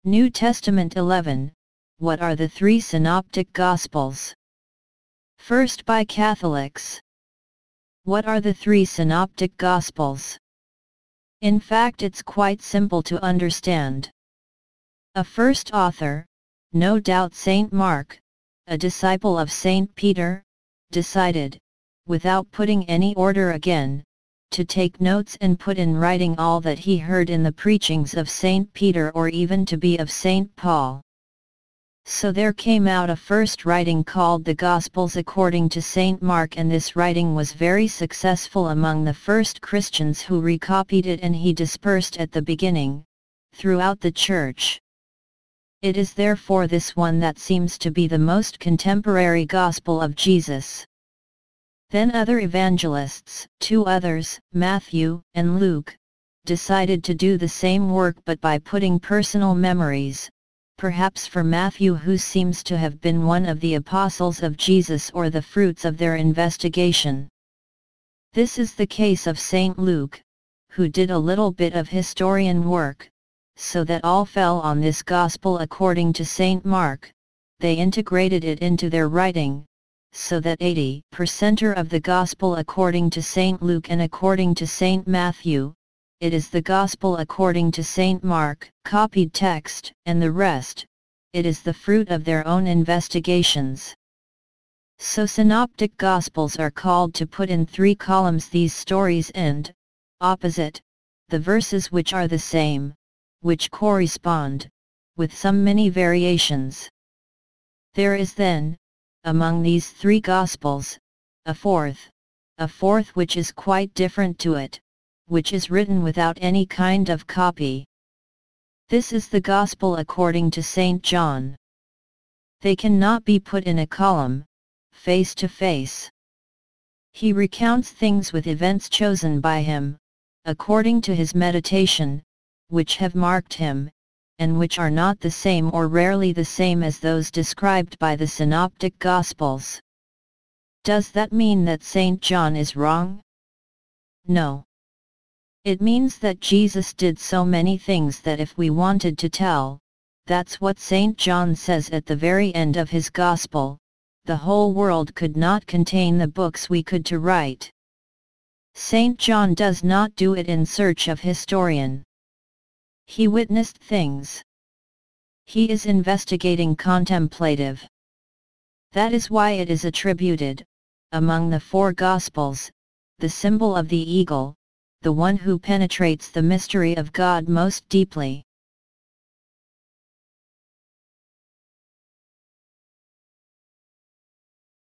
New Testament 11. What are the three synoptic Gospels? First, by Catholics. What are the three synoptic Gospels? In fact, it's quite simple to understand. A first author, no doubt Saint Mark, a disciple of Saint Peter, decided, without putting any order again, to take notes and put in writing all that he heard in the preachings of Saint Peter or even to be of Saint Paul. So there came out a first writing called the Gospels according to Saint Mark, and this writing was very successful among the first Christians who recopied it, and he dispersed at the beginning, throughout the Church. It is therefore this one that seems to be the most contemporary Gospel of Jesus. Then other evangelists, two others, Matthew and Luke, decided to do the same work but by putting personal memories, perhaps for Matthew, who seems to have been one of the apostles of Jesus, or the fruits of their investigation. This is the case of Saint Luke, who did a little bit of historian work, so that all fell on this Gospel according to Saint Mark. They integrated it into their writing, so that 80% of the Gospel according to Saint Luke and according to Saint Matthew, it is the Gospel according to Saint Mark, copied text, and the rest, it is the fruit of their own investigations. So synoptic Gospels are called to put in three columns these stories and, opposite, the verses which are the same, which correspond, with some many variations. There is then, among these three Gospels, a fourth which is quite different to it, which is written without any kind of copy. This is the Gospel according to Saint John. They cannot be put in a column, face to face. He recounts things with events chosen by him, according to his meditation, which have marked him, and which are not the same or rarely the same as those described by the Synoptic Gospels. Does that mean that Saint John is wrong? No. It means that Jesus did so many things that if we wanted to tell, that's what Saint John says at the very end of his Gospel, the whole world could not contain the books we could to write. Saint John does not do it in search of historian. He witnessed things. He is investigating, contemplative. That is why it is attributed, among the four Gospels, the symbol of the eagle, the one who penetrates the mystery of God most deeply.